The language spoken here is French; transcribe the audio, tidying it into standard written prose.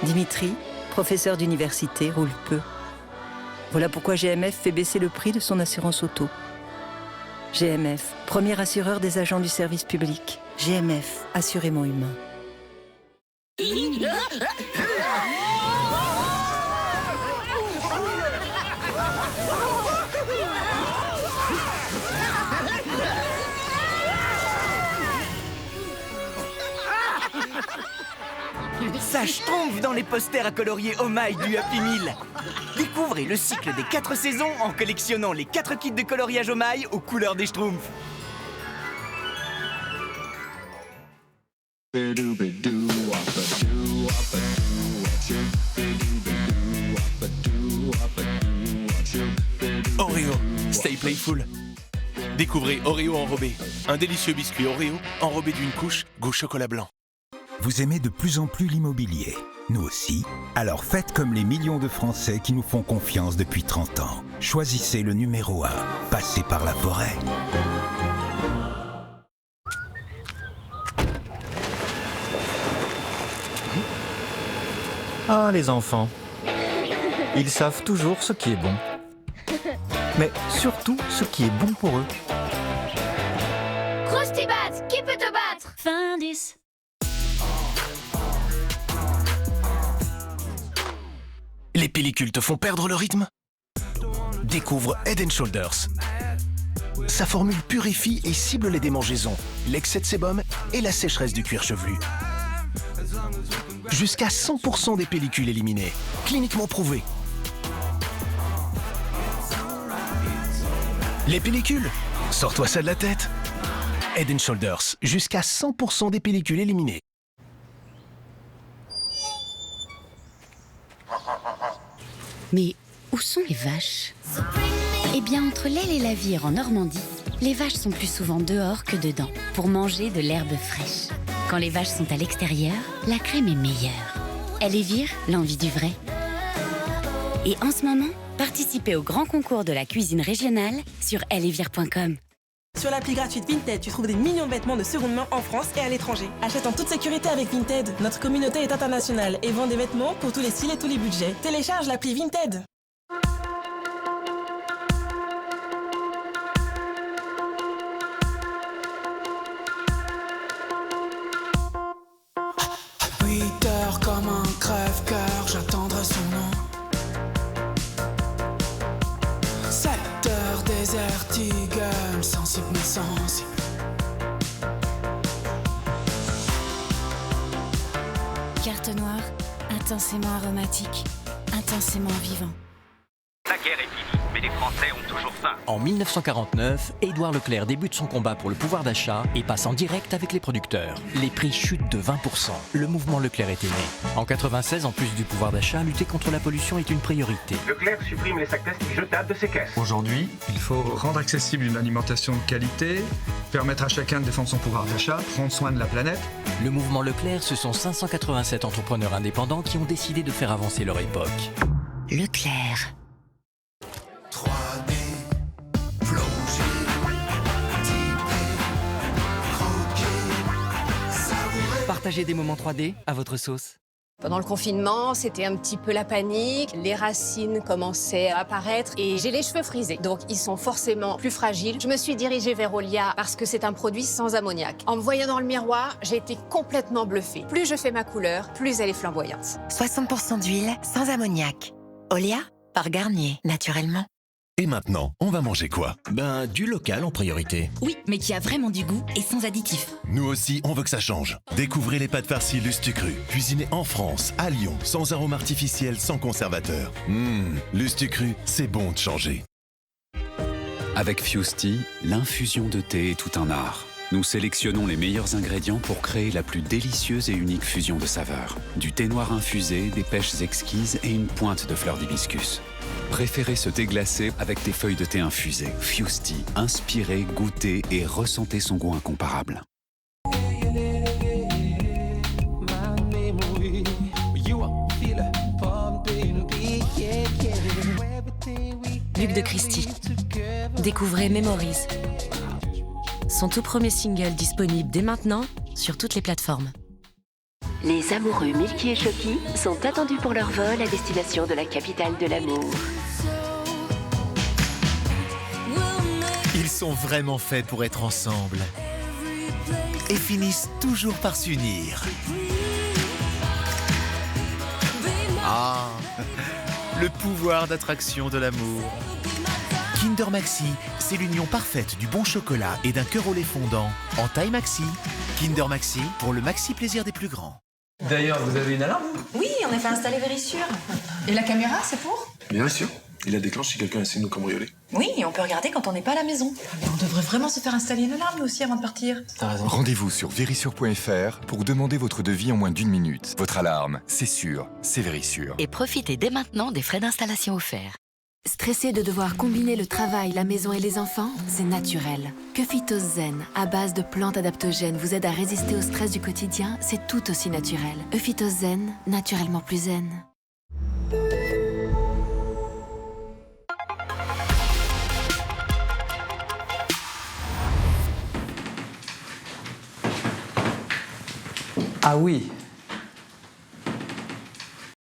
Dimitri, professeur d'université, roule peu. Voilà pourquoi GMF fait baisser le prix de son assurance auto. GMF, premier assureur des agents du service public. GMF, assurément humain. Ça schtroumpf dans les posters à colorier Oh My du Happy Meal. Découvrez le cycle des 4 saisons en collectionnant les 4 kits de coloriage Oh My aux couleurs des schtroumpfs. Oreo, stay playful. Découvrez Oreo enrobé, un délicieux biscuit Oreo enrobé d'une couche goût chocolat blanc. Vous aimez de plus en plus l'immobilier, nous aussi. Alors faites comme les millions de Français qui nous font confiance depuis 30 ans. Choisissez le numéro 1, passez par la forêt. Ah, les enfants. Ils savent toujours ce qui est bon. Mais surtout ce qui est bon pour eux. Krusty Bat, qui peut te battre? Fin 10. Les pellicules te font perdre le rythme? Découvre Head & Shoulders. Sa formule purifie et cible les démangeaisons, l'excès de sébum et la sécheresse du cuir chevelu. Jusqu'à 100% des pellicules éliminées, cliniquement prouvé. Les pellicules, sors-toi ça de la tête. Head & Shoulders, jusqu'à 100% des pellicules éliminées. Mais où sont les vaches? Eh bien, entre l'Aile et la Vire en Normandie, les vaches sont plus souvent dehors que dedans pour manger de l'herbe fraîche. Quand les vaches sont à l'extérieur, la crème est meilleure. Elle et Vire, l'envie du vrai. Et en ce moment, participez au grand concours de la cuisine régionale sur elletvire.com. Sur l'appli gratuite Vinted, tu trouves des millions de vêtements de seconde main en France et à l'étranger. Achète en toute sécurité avec Vinted. Notre communauté est internationale et vend des vêtements pour tous les styles et tous les budgets. Télécharge l'appli Vinted. Comme un crève-cœur, j'attendrai son nom. 7 heures désertique, sensible mais sensible. Carte noire, intensément aromatique, intensément vivant. La guerre est finie, mais les Français ont toujours faim. En 1949, Édouard Leclerc débute son combat pour le pouvoir d'achat et passe en direct avec les producteurs. Les prix chutent de 20%. Le mouvement Leclerc est né. En 96, en plus du pouvoir d'achat, lutter contre la pollution est une priorité. Leclerc supprime les sacs plastiques jetables de ses caisses. Aujourd'hui, il faut rendre accessible une alimentation de qualité, permettre à chacun de défendre son pouvoir d'achat, prendre soin de la planète. Le mouvement Leclerc, ce sont 587 entrepreneurs indépendants qui ont décidé de faire avancer leur époque. Leclerc. 3D, plongée, Partagez des moments 3D à votre sauce. Pendant le confinement, c'était un petit peu la panique. Les racines commençaient à apparaître et j'ai les cheveux frisés. Donc, ils sont forcément plus fragiles. Je me suis dirigée vers Olia parce que c'est un produit sans ammoniac. En me voyant dans le miroir, j'ai été complètement bluffée. Plus je fais ma couleur, plus elle est flamboyante. 60% d'huile sans ammoniac. Olia, par Garnier, naturellement. Et maintenant, on va manger quoi? Ben, du local en priorité. Oui, mais qui a vraiment du goût et sans additifs. Nous aussi, on veut que ça change. Découvrez les pâtes farcies Lustucru, cuisinées en France, à Lyon, sans arôme artificiel, sans conservateur. Lustucru, c'est bon de changer. Avec Fusti, l'infusion de thé est tout un art. Nous sélectionnons les meilleurs ingrédients pour créer la plus délicieuse et unique fusion de saveurs. Du thé noir infusé, des pêches exquises et une pointe de fleurs d'hibiscus. Préférez ce thé glacé avec des feuilles de thé infusées. Fusti, inspirez, goûtez et ressentez son goût incomparable. Luc de Christie. Découvrez Memories. Son tout premier single disponible dès maintenant sur toutes les plateformes. Les amoureux Milky et Choki sont attendus pour leur vol à destination de la capitale de l'amour. Ils sont vraiment faits pour être ensemble et finissent toujours par s'unir. Ah, le pouvoir d'attraction de l'amour. Kinder Maxi, c'est l'union parfaite du bon chocolat et d'un cœur au lait fondant en taille maxi. Kinder Maxi pour le maxi plaisir des plus grands. D'ailleurs, vous avez une alarme? Oui, on a fait installer Vérissure. Et la caméra, c'est pour? Bien sûr. Il la déclenche si quelqu'un essaie de nous cambrioler. Oui, et on peut regarder quand on n'est pas à la maison. Mais on devrait vraiment se faire installer une alarme, nous aussi, avant de partir. T'as raison. Rendez-vous sur Vérissure.fr pour demander votre devis en moins d'1 minute. Votre alarme, c'est sûr, c'est Vérissure. Et profitez dès maintenant des frais d'installation offerts. Stressé de devoir combiner le travail, la maison et les enfants? C'est naturel. Que Phytose Zen, à base de plantes adaptogènes, vous aide à résister au stress du quotidien, c'est tout aussi naturel. Phytose Zen, naturellement plus zen. Ah oui,